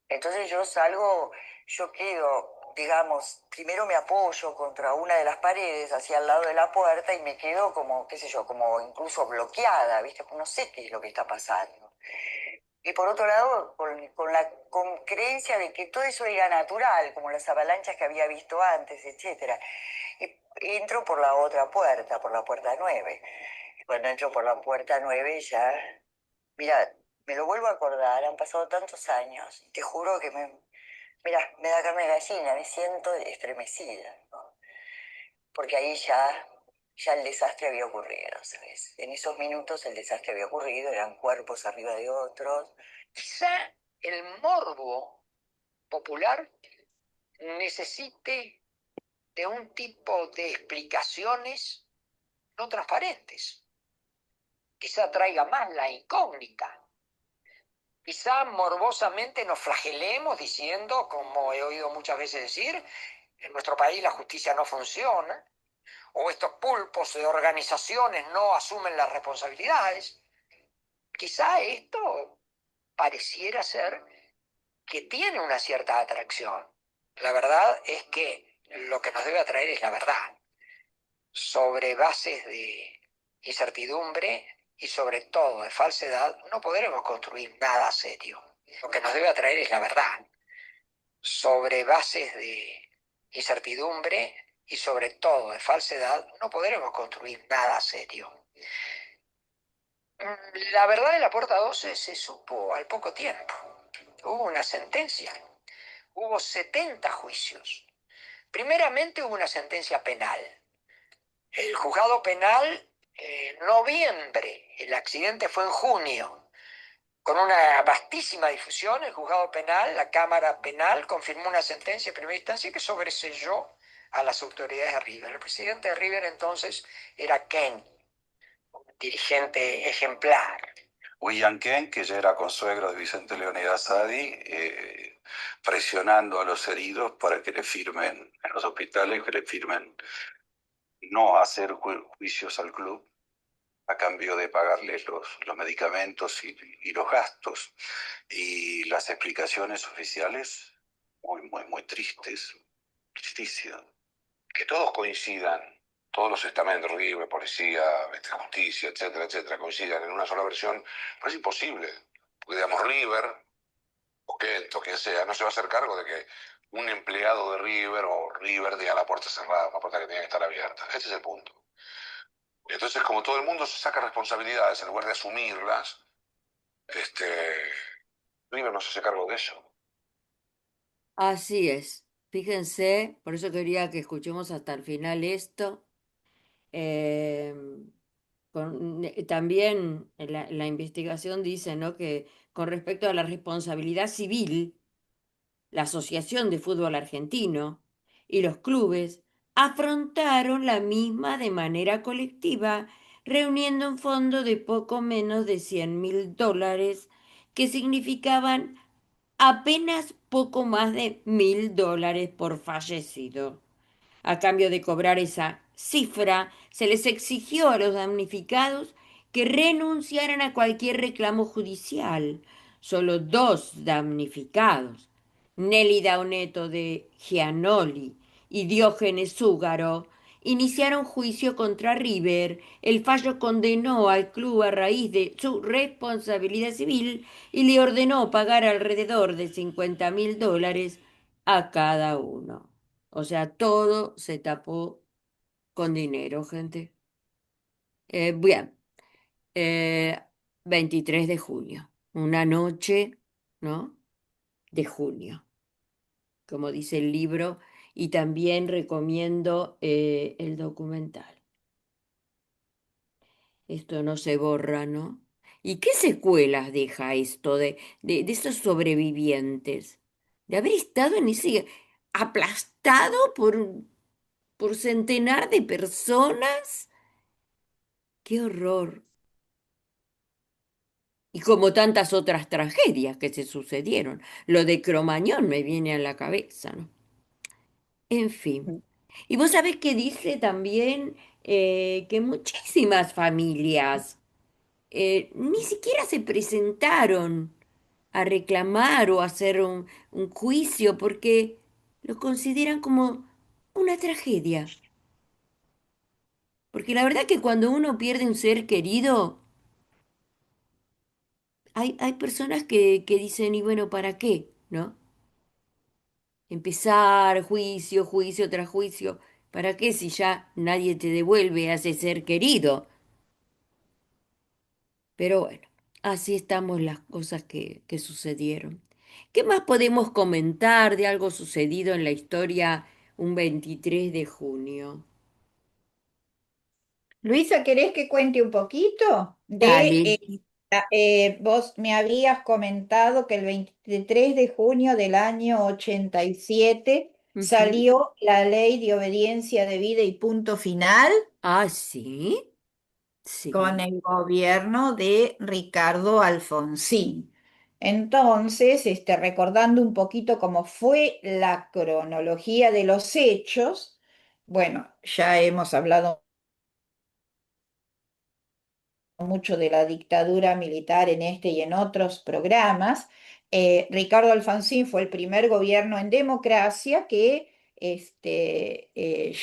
Entonces yo salgo, yo quedo, digamos, primero me apoyo contra una de las paredes, hacia el lado de la puerta, y me quedo como, qué sé yo, como incluso bloqueada, ¿viste? No sé qué es lo que está pasando. Y por otro lado, con la con creencia de que todo eso era natural, como las avalanchas que había visto antes, etcétera. Y entro por la otra puerta, por la puerta 9. Y cuando entro por la puerta 9 ya, mira, me lo vuelvo a acordar, han pasado tantos años, y te juro que mira, me da carne de gallina, me siento estremecida, ¿no? Porque ahí ya el desastre había ocurrido, ¿sabes? En esos minutos el desastre había ocurrido, eran cuerpos arriba de otros. Quizá el morbo popular necesite de un tipo de explicaciones no transparentes. Quizá traiga más la incógnita. Quizá morbosamente nos flagelemos diciendo, como he oído muchas veces decir, en nuestro país la justicia no funciona, o estos pulpos de organizaciones no asumen las responsabilidades. Quizá esto pareciera ser que tiene una cierta atracción. La verdad es que lo que nos debe atraer es la verdad, sobre bases de incertidumbre y sobre todo de falsedad, no podremos construir nada serio. Lo que nos debe atraer es la verdad, sobre bases de incertidumbre y sobre todo de falsedad, no podremos construir nada serio. La verdad de la puerta 12 se supo al poco tiempo. Hubo una sentencia, hubo 70 juicios. Primeramente hubo una sentencia penal. El juzgado penal, en noviembre, el accidente fue en junio, con una vastísima difusión, el juzgado penal, la Cámara Penal, confirmó una sentencia de primera instancia que sobreseyó a las autoridades de River. El presidente de River entonces era Ken, un dirigente ejemplar. William Kent, que ya era consuegro de Vicente Leonidas Sadi, presionando a los heridos para que le firmen en los hospitales, que le firmen no hacer juicios al club a cambio de pagarles los medicamentos y los gastos. Y las explicaciones oficiales muy tristes, tristísimas. Que todos coincidan, todos los estamentos, River, policía, justicia, etcétera, coincidan en una sola versión, pero es imposible. Porque, digamos, River, o Kent, o quien sea, no se va a hacer cargo de que un empleado de River o River tenga la puerta cerrada, una puerta que tiene que estar abierta. Ese es el punto. Entonces, como todo el mundo se saca responsabilidades en lugar de asumirlas, River no se hace cargo de eso. Así es. Fíjense, por eso quería que escuchemos hasta el final esto. Eh, también la investigación dice, ¿no?, que con respecto a la responsabilidad civil, la Asociación de Fútbol Argentino y los clubes afrontaron la misma de manera colectiva, reuniendo un fondo de poco menos de $100.000, que significaban apenas poco más de $1.000 por fallecido. A cambio de cobrar esa cifra, se les exigió a los damnificados que renunciaran a cualquier reclamo judicial. Solo dos damnificados, Nelly Dauneto de Gianoli y Diógenes Úgaro, iniciaron juicio contra River. El fallo condenó al club a raíz de su responsabilidad civil y le ordenó pagar alrededor de $50.000 a cada uno. O sea, todo se tapó con dinero, gente. Bien, eh, 23 de junio, una noche, ¿no? De junio, como dice el libro, y también recomiendo el documental. Esto no se borra, ¿no? ¿Y qué secuelas deja esto de esos sobrevivientes? De haber estado en ese aplastado por centenar de personas. ¡Qué horror! Y como tantas otras tragedias que se sucedieron. Lo de Cromañón me viene a la cabeza, ¿no? En fin. Y vos sabés que dice también que muchísimas familias ni siquiera se presentaron a reclamar o a hacer un juicio porque lo consideran como una tragedia. Porque la verdad que cuando uno pierde un ser querido, hay personas que dicen, y bueno, ¿para qué? ¿No? Empezar juicio, juicio tras juicio. ¿Para qué si ya nadie te devuelve a ese ser querido? Pero bueno, así estamos las cosas que sucedieron. ¿Qué más podemos comentar de algo sucedido en la historia un 23 de junio? Luisa, ¿querés que cuente un poquito Dale. vos me habías comentado que el 23 de junio del año 87 Ujú. salió la ley de obediencia debida y punto final Ah, sí, con sí. el gobierno de Ricardo Alfonsín. Entonces, recordando un poquito cómo fue la cronología de los hechos, bueno, ya hemos hablado mucho de la dictadura militar en este y en otros programas. Ricardo Alfonsín fue el primer gobierno en democracia que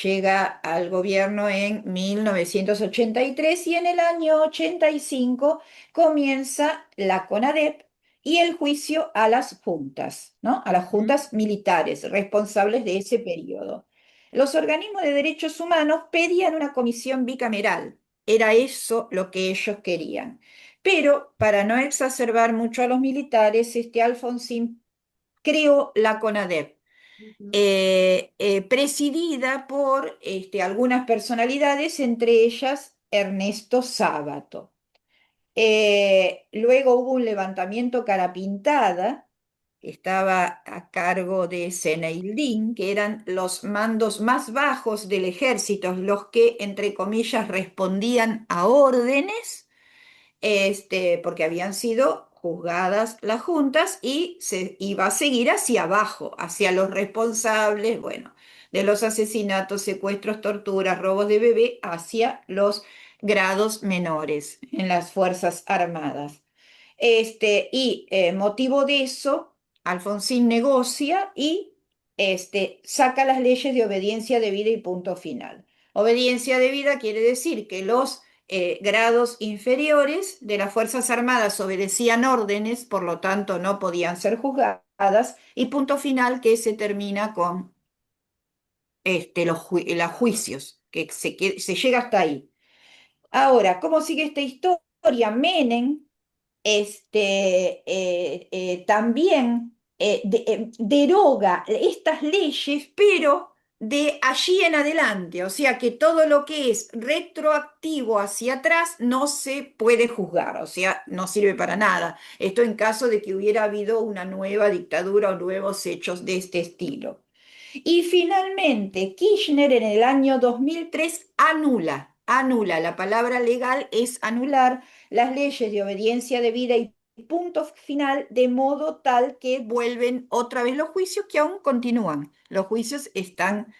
llega al gobierno en 1983 y en el año 85 comienza la CONADEP y el juicio a las juntas, ¿no? A las Ujú. juntas militares responsables de ese periodo. Los organismos de derechos humanos pedían una comisión bicameral. Era eso lo que ellos querían. Pero para no exacerbar mucho a los militares, Alfonsín creó la CONADEP, Ujú. presidida por algunas personalidades, entre ellas Ernesto Sábato. Luego hubo un levantamiento cara pintada, estaba a cargo de Zeneildín, que eran los mandos más bajos del ejército, los que, entre comillas, respondían a órdenes, porque habían sido juzgadas las juntas y se iba a seguir hacia abajo, hacia los responsables, bueno, de los asesinatos, secuestros, torturas, robos de bebé, hacia los grados menores en las Fuerzas Armadas. Motivo de eso, Alfonsín negocia y saca las leyes de obediencia debida y punto final. Obediencia debida quiere decir que los grados inferiores de las Fuerzas Armadas obedecían órdenes, por lo tanto no podían ser juzgadas, y punto final que se termina con los juicios, que se llega hasta ahí. Ahora, ¿cómo sigue esta historia? Menem también deroga estas leyes, pero de allí en adelante, o sea que todo lo que es retroactivo hacia atrás no se puede juzgar, o sea, no sirve para nada. Esto en caso de que hubiera habido una nueva dictadura o nuevos hechos de este estilo. Y finalmente, Kirchner en el año 2003 anula, la palabra legal es anular las leyes de obediencia debida y punto final, de modo tal que vuelven otra vez los juicios que aún continúan. Los juicios están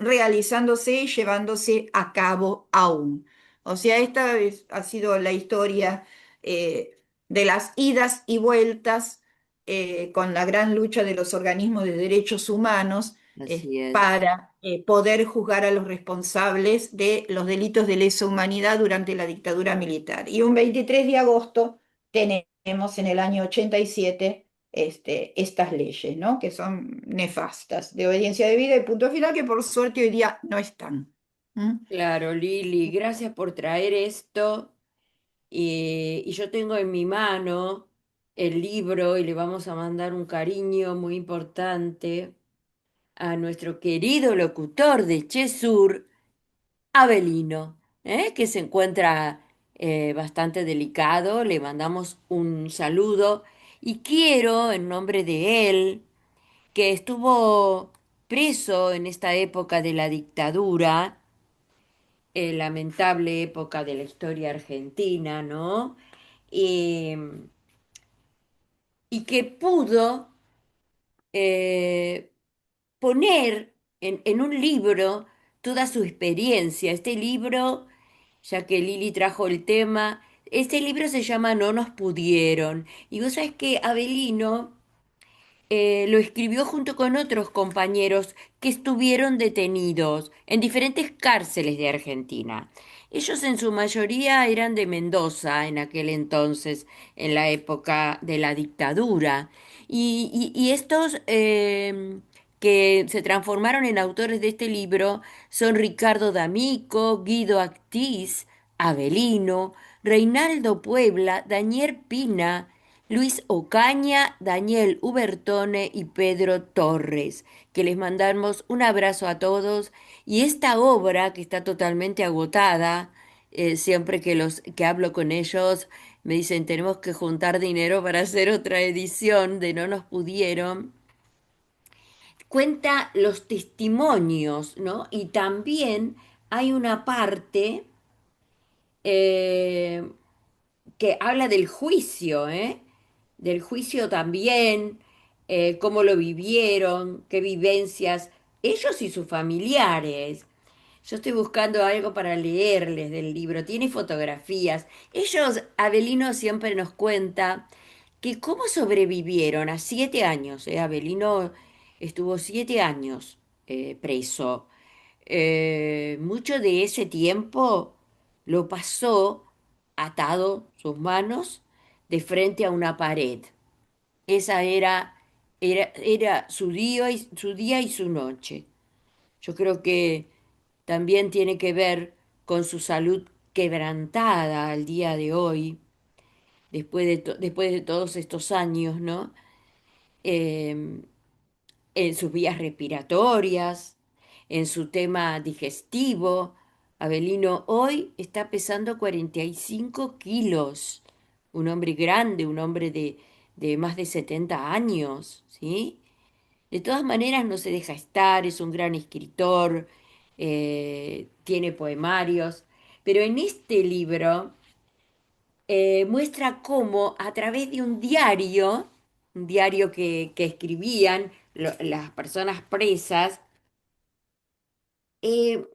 realizándose y llevándose a cabo aún. O sea, ha sido la historia de las idas y vueltas con la gran lucha de los organismos de derechos humanos Así es. para poder juzgar a los responsables de los delitos de lesa humanidad durante la dictadura militar. Y un 23 de agosto tenemos en el año 87 estas leyes, ¿no? Que son nefastas, de obediencia debida y punto final, que por suerte hoy día no están. ¿Mm? Claro, Lili, gracias por traer esto. Y yo tengo en mi mano el libro y le vamos a mandar un cariño muy importante a nuestro querido locutor de Chesur, Abelino, que se encuentra bastante delicado. Le mandamos un saludo y quiero, en nombre de él, que estuvo preso en esta época de la dictadura, lamentable época de la historia argentina, ¿no? Y, y que pudo eh, poner en un libro toda su experiencia. Este libro, ya que Lili trajo el tema, este libro se llama No nos pudieron. Y vos sabés que Abelino lo escribió junto con otros compañeros que estuvieron detenidos en diferentes cárceles de Argentina. Ellos en su mayoría eran de Mendoza en aquel entonces, en la época de la dictadura. Y estos que se transformaron en autores de este libro son Ricardo D'Amico, Guido Actis, Avelino, Reinaldo Puebla, Daniel Pina, Luis Ocaña, Daniel Ubertone y Pedro Torres, que les mandamos un abrazo a todos. Y esta obra, que está totalmente agotada, siempre que hablo con ellos, me dicen, tenemos que juntar dinero para hacer otra edición de No nos pudieron. Cuenta los testimonios, ¿no? Y también hay una parte eh, que habla del juicio, ¿eh? Del juicio también, cómo lo vivieron, qué vivencias, ellos y sus familiares. Yo estoy buscando algo para leerles del libro, tiene fotografías. Ellos, Avelino siempre nos cuenta que cómo sobrevivieron a 7 años, ¿eh? Avelino estuvo 7 años preso. Mucho de ese tiempo lo pasó atado sus manos de frente a una pared. Esa era su día y su noche. Yo creo que también tiene que ver con su salud quebrantada al día de hoy, después de todos estos años, ¿no? Eh, en sus vías respiratorias, en su tema digestivo. Abelino hoy está pesando 45 kilos, un hombre grande, un hombre de más de 70 años, ¿sí? De todas maneras no se deja estar, es un gran escritor, tiene poemarios, pero en este libro muestra cómo a través de un diario que escribían las personas presas, eh,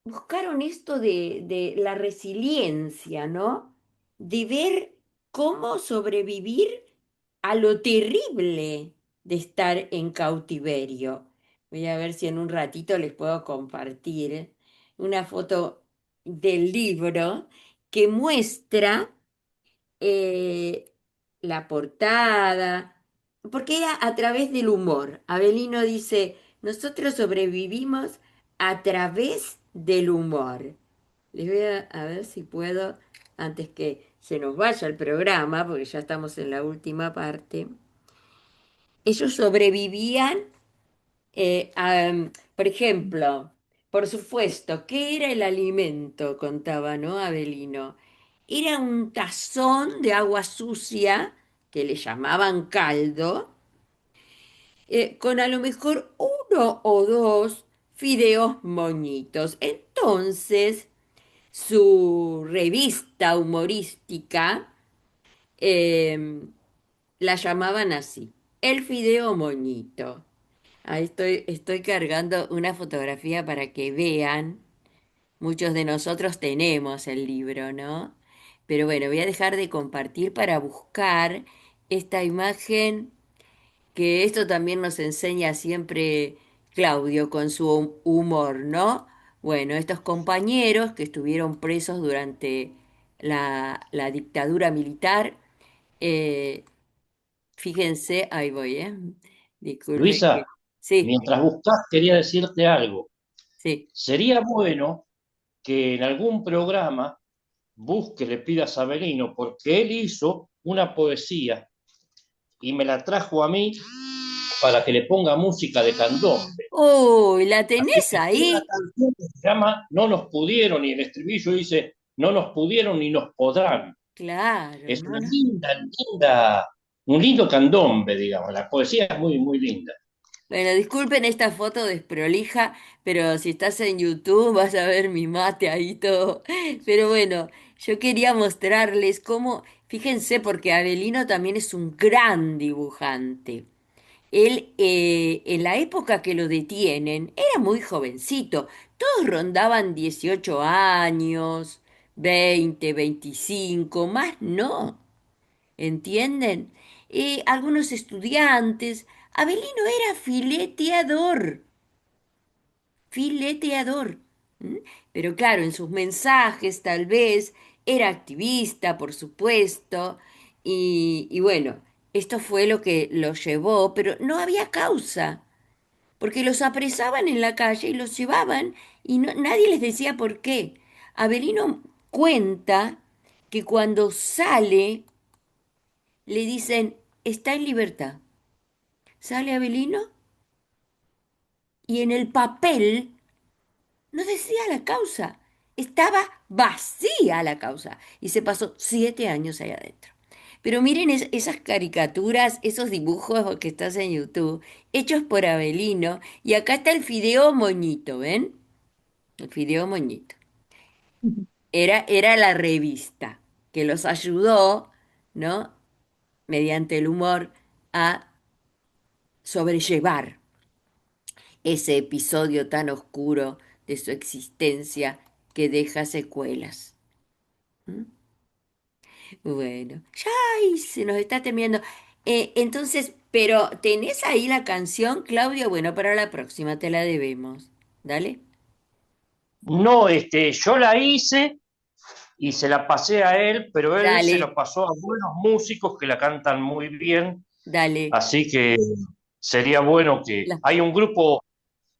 buscaron esto de la resiliencia, ¿no? De ver cómo sobrevivir a lo terrible de estar en cautiverio. Voy a ver si en un ratito les puedo compartir una foto del libro que muestra eh, la portada, porque era a través del humor. Abelino dice, nosotros sobrevivimos a través del humor. Les voy a ver si puedo, antes que se nos vaya el programa, porque ya estamos en la última parte. Ellos sobrevivían por ejemplo, por supuesto, ¿qué era el alimento? Contaba, ¿no? Abelino. Era un tazón de agua sucia, que le llamaban caldo, con a lo mejor uno o dos fideos moñitos. Entonces, su revista humorística eh, la llamaban así, el fideo moñito. Ahí estoy cargando una fotografía para que vean. Muchos de nosotros tenemos el libro, ¿no? Pero bueno, voy a dejar de compartir para buscar esta imagen, que esto también nos enseña siempre Claudio con su humor, ¿no? Bueno, estos compañeros que estuvieron presos durante la dictadura militar, eh, fíjense, ahí voy, ¿eh? Disculpe Luisa, que... Sí, mientras buscas, quería decirte algo. sí. Sería bueno que en algún programa busque, le pidas a Belino, porque él hizo una poesía y me la trajo a mí para que le ponga música de candombe. Uy, ¿la Así tenés que tiene una ahí? canción que se llama No nos pudieron, y el estribillo dice No nos pudieron ni nos podrán. Claro, Es no, una no. un lindo candombe, digamos. La poesía es muy, muy linda. Bueno, disculpen esta foto desprolija, pero si estás en YouTube vas a ver mi mate ahí todo. Pero bueno, yo quería mostrarles cómo, fíjense, porque Avelino también es un gran dibujante. Él, en la época que lo detienen, era muy jovencito. Todos rondaban 18 años, 20, 25, más no. ¿Entienden? Algunos estudiantes. Abelino era fileteador, fileteador. ¿M? Pero claro, en sus mensajes tal vez era activista, por supuesto, y bueno, esto fue lo que lo llevó, pero no había causa, porque los apresaban en la calle y los llevaban y nadie les decía por qué. Abelino cuenta que cuando sale le dicen, está en libertad. Sale Abelino y en el papel no decía la causa, estaba vacía la causa y se pasó 7 años ahí adentro. Pero miren esas caricaturas, esos dibujos que estás en YouTube, hechos por Abelino, y acá está el fideo moñito, ¿ven? El fideo moñito. Era la revista que los ayudó, ¿no? Mediante el humor a sobrellevar ese episodio tan oscuro de su existencia que deja secuelas. ¿Mm? Bueno, ya ay, se nos está terminando. Entonces, pero ¿tenés ahí la canción, Claudio? Bueno, para la próxima te la debemos. Dale, No, yo la hice y se la pasé a él, pero él se la dale, pasó a buenos músicos que la cantan muy bien, dale. así que sería bueno que La- hay un grupo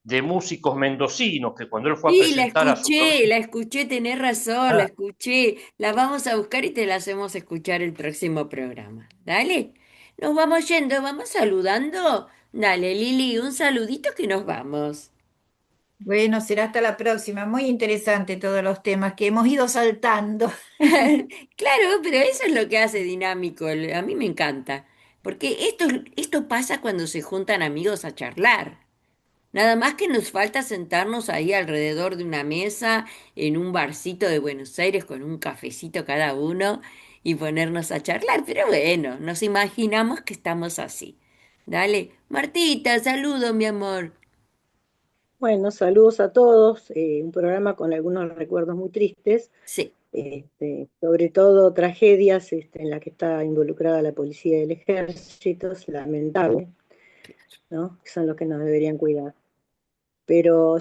de músicos mendocinos que cuando él fue a Sí, presentar a su provincia, la escuché, tenés razón, la escuché. La vamos a buscar y te la hacemos escuchar el próximo programa. Dale, nos vamos yendo, vamos saludando. Dale, Lili, un saludito que nos vamos. Bueno, será hasta la próxima. Muy interesante todos los temas que hemos ido saltando. Claro, pero eso es lo que hace dinámico. A mí me encanta. Porque esto pasa cuando se juntan amigos a charlar. Nada más que nos falta sentarnos ahí alrededor de una mesa en un barcito de Buenos Aires con un cafecito cada uno y ponernos a charlar. Pero bueno, nos imaginamos que estamos así. Dale, Martita, saludo, mi amor. Bueno, saludos a todos. Un programa con algunos recuerdos muy tristes, Sí, sobre todo tragedias en las que está involucrada la policía y el ejército, es lamentable, ¿no? Que son los que nos deberían cuidar. Pero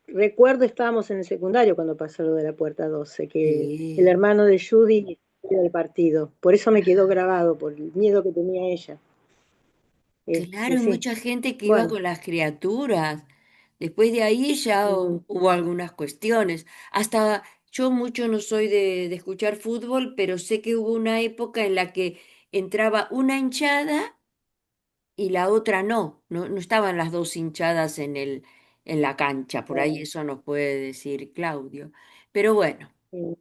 recuerdo, estábamos en el secundario cuando pasó lo de la Puerta 12, que el sí. hermano de Judy era del partido. Por eso me quedó grabado, por el miedo que tenía ella. Claro, hay Sí, mucha gente que iba bueno. con las criaturas. Después de ahí ya mm, hubo algunas cuestiones. Hasta yo mucho no soy de escuchar fútbol, pero sé que hubo una época en la que entraba una hinchada y la otra no. No estaban las dos hinchadas en la cancha. Por ahí eso nos puede decir Claudio. Pero bueno, mm,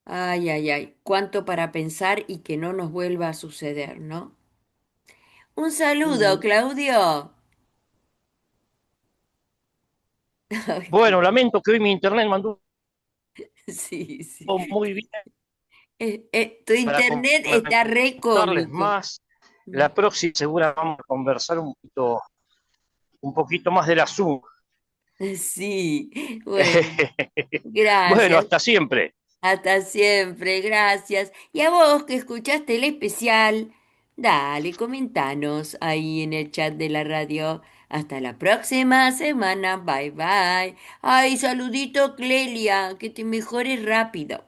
ay, ay, ay, cuánto para pensar y que no nos vuelva a suceder, ¿no? Un saludo, mm. Claudio. bueno, lamento que hoy mi internet mandó Sí, sí. muy bien Tu para internet está re contarles cómico. más. La próxima segura vamos a conversar un poquito más del asunto. Sí, bueno, Bueno, gracias. hasta siempre. Hasta siempre, gracias. Y a vos que escuchaste el especial, dale, comentanos ahí en el chat de la radio. Hasta la próxima semana. Bye bye. Ay, saludito, Clelia, que te mejores rápido.